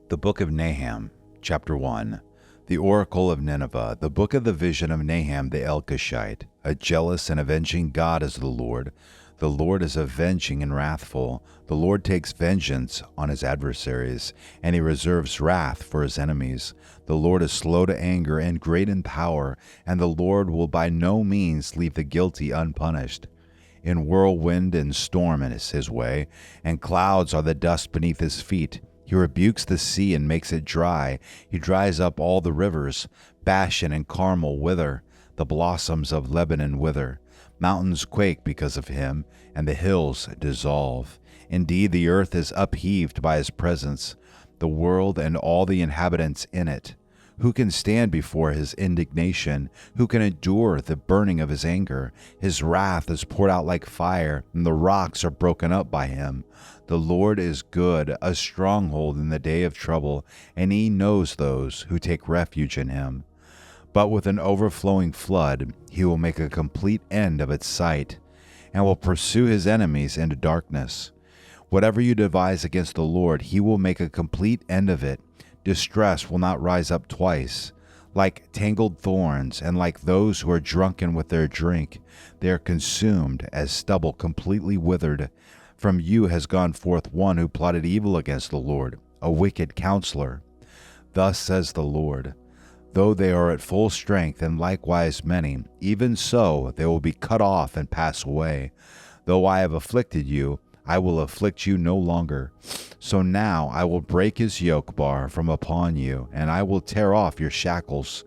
The book of Nahum, chapter 1. The oracle of Nineveh, the book of the vision of Nahum the Elkoshite. A jealous and avenging God is the Lord. The Lord is avenging and wrathful. The Lord takes vengeance on his adversaries, and he reserves wrath for his enemies. The Lord is slow to anger and great in power, and the Lord will by no means leave the guilty unpunished. In whirlwind and storm is his way, and clouds are the dust beneath his feet. He rebukes the sea and makes it dry. He dries up all the rivers. Bashan and Carmel wither. The blossoms of Lebanon wither. Mountains quake because of him, and the hills dissolve. Indeed, the earth is upheaved by his presence, the world and all the inhabitants in it. Who can stand before his indignation? Who can endure the burning of his anger? His wrath is poured out like fire, and the rocks are broken up by him. The Lord is good, a stronghold in the day of trouble, and he knows those who take refuge in him. But with an overflowing flood, he will make a complete end of its sight, and will pursue his enemies into darkness. Whatever you devise against the Lord, he will make a complete end of it. Distress will not rise up twice. Like tangled thorns, and like those who are drunken with their drink, they are consumed as stubble completely withered. From you has gone forth one who plotted evil against the Lord, a wicked counselor. Thus says the Lord, though they are at full strength and likewise many, even so they will be cut off and pass away. Though I have afflicted you, I will afflict you no longer. So now I will break his yoke bar from upon you, and I will tear off your shackles.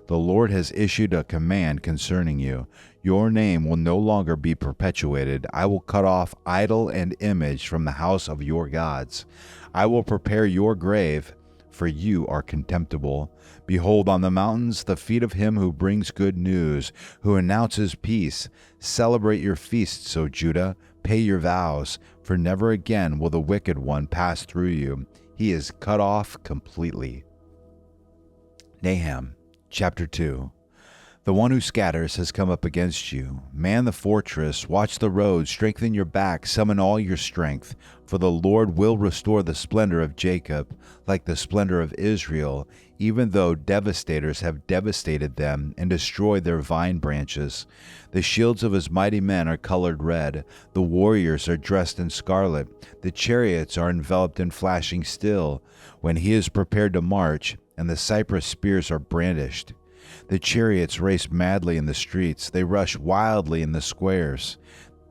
The Lord has issued a command concerning you. Your name will no longer be perpetuated. I will cut off idol and image from the house of your gods. I will prepare your grave, for you are contemptible. Behold, on the mountains the feet of him who brings good news, who announces peace. Celebrate your feasts, O Judah. Pay your vows, for never again will the wicked one pass through you. He is cut off completely. Nahum, chapter 2. The one who scatters has come up against you. Man the fortress, watch the road, strengthen your back, summon all your strength. For the Lord will restore the splendor of Jacob, like the splendor of Israel, even though devastators have devastated them and destroyed their vine branches. The shields of his mighty men are colored red. The warriors are dressed in scarlet. The chariots are enveloped in flashing steel, when he is prepared to march, and the cypress spears are brandished. The chariots race madly in the streets. They rush wildly in the squares.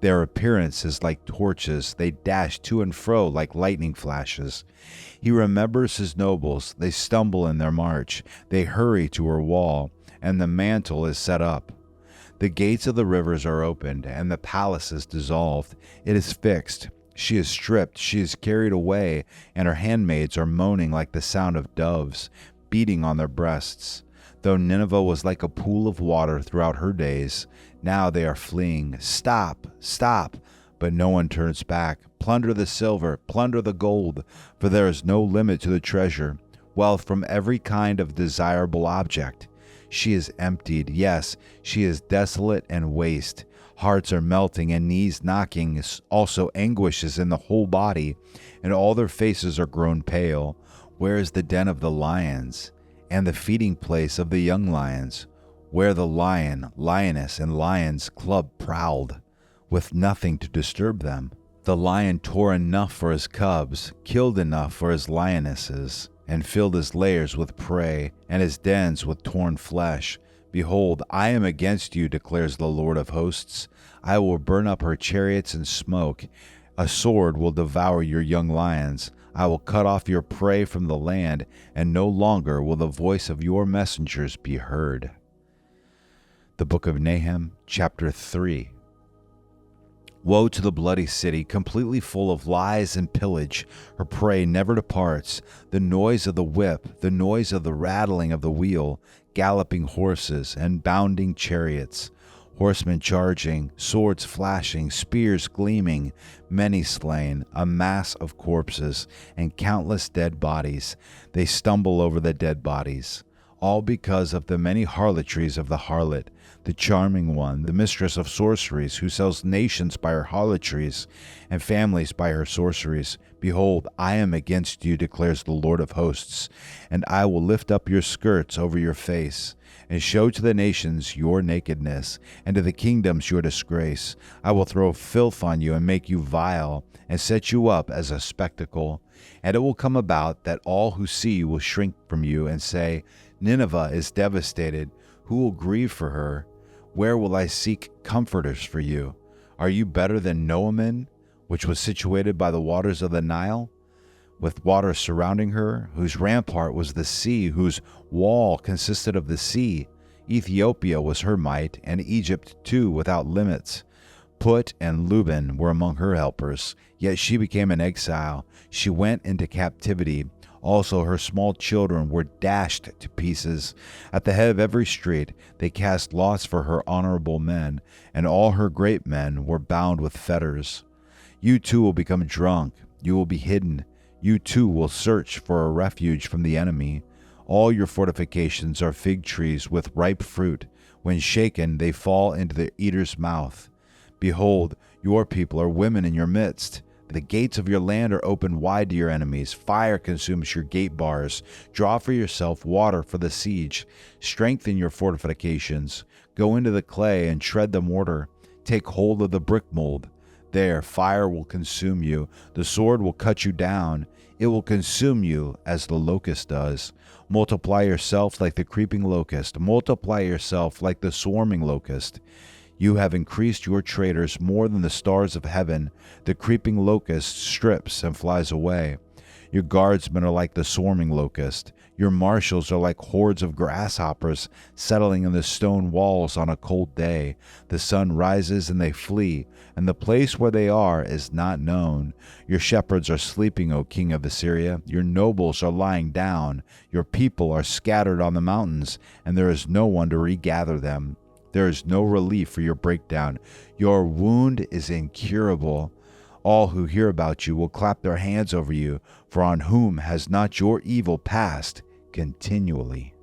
Their appearance is like torches. They dash to and fro like lightning flashes. He remembers his nobles. They stumble in their march. They hurry to her wall, and the mantle is set up. The gates of the rivers are opened, and the palace is dissolved. It is fixed. She is stripped. She is carried away, and her handmaids are moaning like the sound of doves, beating on their breasts. Though Nineveh was like a pool of water throughout her days, now they are fleeing. Stop, stop, but no one turns back. Plunder the silver, plunder the gold, for there is no limit to the treasure. Wealth from every kind of desirable object. She is emptied, yes, she is desolate and waste. Hearts are melting and knees knocking, also anguish is in the whole body, and all their faces are grown pale. Where is the den of the lions, and the feeding place of the young lions, where the lion, lioness, and lion's club prowled, with nothing to disturb them? The lion tore enough for his cubs, killed enough for his lionesses, and filled his lairs with prey, and his dens with torn flesh. Behold, I am against you, declares the Lord of hosts. I will burn up her chariots in smoke. A sword will devour your young lions. I will cut off your prey from the land, and no longer will the voice of your messengers be heard. The book of Nahum, chapter 3. Woe to the bloody city, completely full of lies and pillage. Her prey never departs. The noise of the whip, the noise of the rattling of the wheel, galloping horses and bounding chariots, horsemen charging, swords flashing, spears gleaming, many slain, a mass of corpses, and countless dead bodies. They stumble over the dead bodies. all because of the many harlotries of the harlot, the charming one, the mistress of sorceries, who sells nations by her harlotries and families by her sorceries. Behold, I am against you, declares the Lord of hosts, and I will lift up your skirts over your face, and show to the nations your nakedness, and to the kingdoms your disgrace. I will throw filth on you and make you vile, and set you up as a spectacle. And it will come about that all who see you will shrink from you and say, Nineveh is devastated. Who will grieve for her? Where will I seek comforters for you? Are you better than Nahum, which was situated by the waters of the Nile, with water surrounding her, whose rampart was the sea, whose wall consisted of the sea? Ethiopia was her might, and Egypt too without limits. Put and Luban were among her helpers, yet she became an exile. She went into captivity. Also her small children were dashed to pieces. At the head of every street they cast lots for her honorable men, and all her great men were bound with fetters. You too will become drunk. You will be hidden. You too will search for a refuge from the enemy. All your fortifications are fig trees with ripe fruit. When shaken, they fall into the eater's mouth. Behold, your people are women in your midst. The gates of your land are opened wide to your enemies. Fire consumes your gate bars. Draw for yourself water for the siege. Strengthen your fortifications. Go into the clay and tread the mortar. Take hold of the brick mold. There, fire will consume you. The sword will cut you down. It will consume you as the locust does. Multiply yourself like the creeping locust. Multiply yourself like the swarming locust. You have increased your traders more than the stars of heaven. The creeping locust strips and flies away. Your guardsmen are like the swarming locust. Your marshals are like hordes of grasshoppers settling in the stone walls on a cold day. The sun rises and they flee, and the place where they are is not known. Your shepherds are sleeping, O king of Assyria. Your nobles are lying down. Your people are scattered on the mountains, and there is no one to regather them. There is no relief for your breakdown. Your wound is incurable. All who hear about you will clap their hands over you, for on whom has not your evil passed continually?